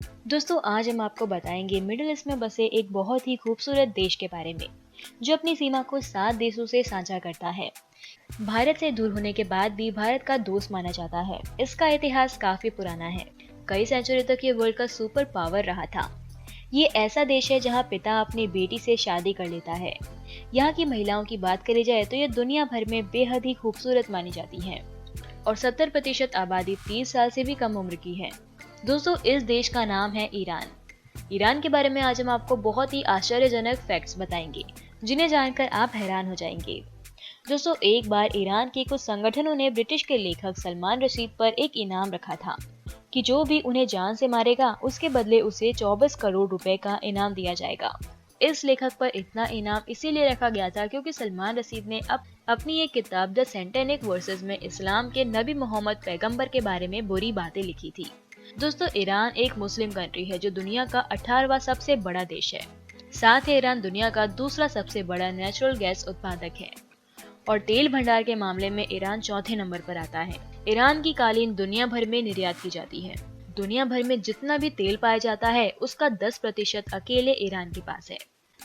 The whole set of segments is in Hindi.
दोस्तों आज हम आपको बताएंगे मिडिल ईस्ट में बसे एक बहुत ही खूबसूरत देश के बारे में जो अपनी सीमा को 7 देशों से साझा करता है। भारत से दूर होने के बाद भी भारत का दोस्त माना जाता है। इसका इतिहास काफी पुराना है। कई सेंचुरी तक ये वर्ल्ड का सुपर पावर रहा था। ये ऐसा देश है जहाँ पिता अपनी बेटी से शादी कर लेता है। यहाँ की महिलाओं की बात करी जाए तो ये दुनिया भर में बेहद ही खूबसूरत मानी जाती हैं और 70% आबादी 30 साल से भी कम उम्र की है। दोस्तों इस देश का नाम है ईरान। ईरान के बारे में आज हम आपको बहुत ही आश्चर्यजनक फैक्ट्स बताएंगे जिन्हें जानकर आप हैरान हो जाएंगे। दोस्तों एक बार ईरान के कुछ संगठनों ने ब्रिटिश के लेखक सलमान रशीद पर एक इनाम रखा था कि जो भी उन्हें जान से मारेगा उसके बदले उसे 24 करोड़ रुपए का इनाम दिया जाएगा। इस लेखक पर इतना इनाम इसीलिए रखा गया था क्योंकि सलमान रशीद ने अपनी एक किताब द सेंटेनिक वर्सेस में इस्लाम के नबी मोहम्मद पैगंबर के बारे में बुरी बातें लिखी थी। दोस्तों ईरान एक मुस्लिम कंट्री है जो दुनिया का 18वां सबसे बड़ा देश है। साथ ही ईरान दुनिया का दूसरा सबसे बड़ा नेचुरल गैस उत्पादक है और तेल भंडार के मामले में ईरान चौथे नंबर पर आता है। ईरान की कालीन दुनिया भर में निर्यात की जाती है। दुनिया भर में जितना भी तेल पाया जाता है उसका 10% अकेले ईरान के पास है।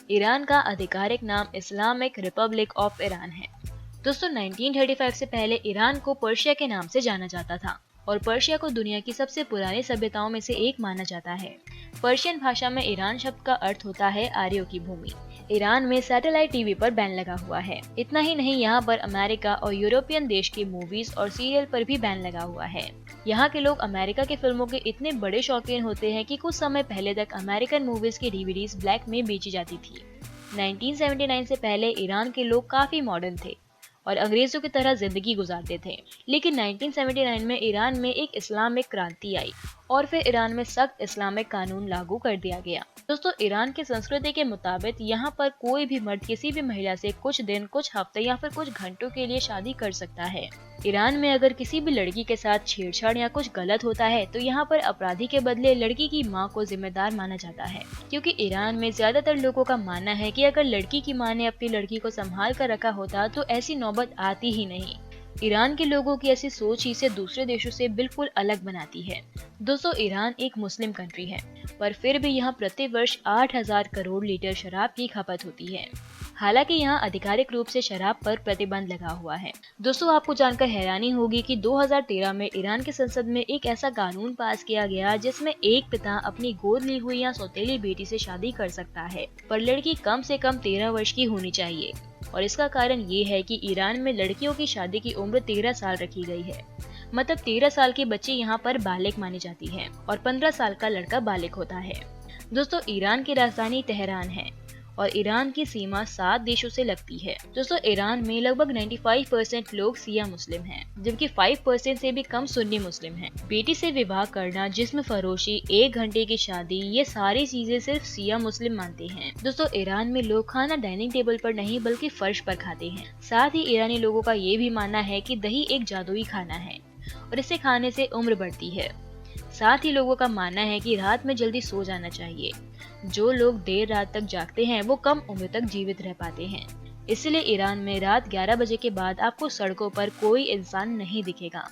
ईरान का आधिकारिक नाम इस्लामिक रिपब्लिक ऑफ ईरान है। दोस्तों 1935 से पहले ईरान को पर्शिया के नाम से जाना जाता था और पर्शिया को दुनिया की सबसे पुरानी सभ्यताओं में से एक माना जाता है। पर्शियन भाषा में ईरान शब्द का अर्थ होता है आर्यों की भूमि। ईरान में सैटेलाइट टीवी पर बैन लगा हुआ है। इतना ही नहीं यहाँ पर अमेरिका और यूरोपियन देश की मूवीज और सीरियल पर भी बैन लगा हुआ है। यहाँ के लोग अमेरिका की फिल्मों के इतने बड़े शौकीन होते हैं कि कुछ समय पहले तक अमेरिकन मूवीज की डीवीडीज ब्लैक में बेची जाती थी। 1979 से पहले ईरान के लोग काफी मॉडर्न थे और अंग्रेजों की तरह जिंदगी गुजारते थे। लेकिन 1979 में ईरान में एक इस्लामिक क्रांति आई और फिर ईरान में सख्त इस्लामिक कानून लागू कर दिया गया। दोस्तों ईरान की संस्कृति के मुताबिक यहाँ पर कोई भी मर्द किसी भी महिला से कुछ दिन, कुछ हफ्ते या फिर कुछ घंटों के लिए शादी कर सकता है। ईरान में अगर किसी भी लड़की के साथ छेड़छाड़ या कुछ गलत होता है तो यहाँ पर अपराधी के बदले लड़की की माँ को जिम्मेदार माना जाता है, क्योंकि ईरान में ज्यादातर लोगों का मानना है कि अगर लड़की की माँ ने अपनी लड़की को संभाल कर रखा होता तो ऐसी नौबत आती ही नहीं। ईरान के लोगों की ऐसी सोच ही इसे दूसरे देशों से बिल्कुल अलग बनाती है। दोस्तों ईरान एक मुस्लिम कंट्री है पर फिर भी यहाँ प्रति वर्ष 8,000 करोड़ लीटर शराब की खपत होती है। हालांकि यहाँ आधिकारिक रूप से शराब पर प्रतिबंध लगा हुआ है। दोस्तों आपको जानकर हैरानी होगी कि 2013 में ईरान की संसद में एक ऐसा कानून पास किया गया जिसमें एक पिता अपनी गोद ली हुई या सौतेली बेटी से शादी कर सकता है, पर लड़की कम से कम 13 वर्ष की होनी चाहिए। और इसका कारण ये है कि ईरान में लड़कियों की शादी की उम्र 13 साल रखी गई है। मतलब 13 साल की बच्ची यहाँ पर बालिग मानी जाती है और 15 साल का लड़का बालिग होता है। दोस्तों ईरान की राजधानी तेहरान है और ईरान की सीमा 7 देशों से लगती है। दोस्तों ईरान में लगभग 95% लोग शिया मुस्लिम हैं, जबकि 5% से भी कम सुन्नी मुस्लिम हैं। बेटी से विवाह करना, जिस्म फरोशी, 1 घंटे की शादी, ये सारी चीजें सिर्फ शिया मुस्लिम मानते हैं। दोस्तों ईरान में लोग खाना डाइनिंग टेबल पर नहीं बल्कि फर्श पर खाते हैं। साथ ही ईरानी लोगों का ये भी मानना है कि दही एक जादुई खाना है और इसे खाने से उम्र बढ़ती है। साथ ही लोगों का मानना है कि रात में जल्दी सो जाना चाहिए। जो लोग देर रात तक जागते हैं वो कम उम्र तक जीवित रह पाते हैं। इसलिए ईरान में रात 11 बजे के बाद आपको सड़कों पर कोई इंसान नहीं दिखेगा।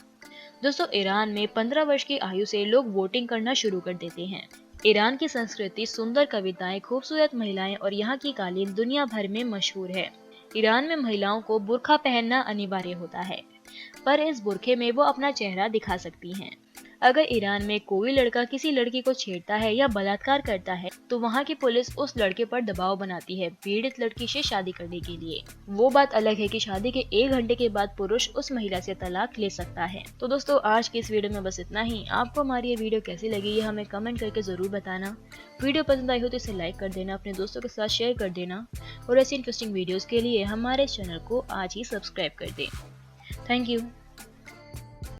दोस्तों ईरान में 15 वर्ष की आयु से लोग वोटिंग करना शुरू कर देते हैं। ईरान की संस्कृति, सुंदर कविताएं, खूबसूरत महिलाएं और यहाँ की कालीन दुनिया भर में मशहूर है। ईरान में महिलाओं को बुर्का पहनना अनिवार्य होता है, पर इस बुर्के में वो अपना चेहरा दिखा सकती हैं। अगर ईरान में कोई लड़का किसी लड़की को छेड़ता है या बलात्कार करता है तो वहाँ की पुलिस उस लड़के पर दबाव बनाती है पीड़ित लड़की से शादी करने के लिए। वो बात अलग है कि शादी के 1 घंटे के बाद पुरुष उस महिला से तलाक ले सकता है। तो दोस्तों आज की इस वीडियो में बस इतना ही। आपको हमारी ये वीडियो कैसी लगी ये हमें कमेंट करके जरूर बताना। वीडियो पसंद आई हो तो इसे लाइक कर देना, अपने दोस्तों के साथ शेयर कर देना और ऐसी इंटरेस्टिंग वीडियोज के लिए हमारे चैनल को आज ही सब्सक्राइब कर दें। Thank you.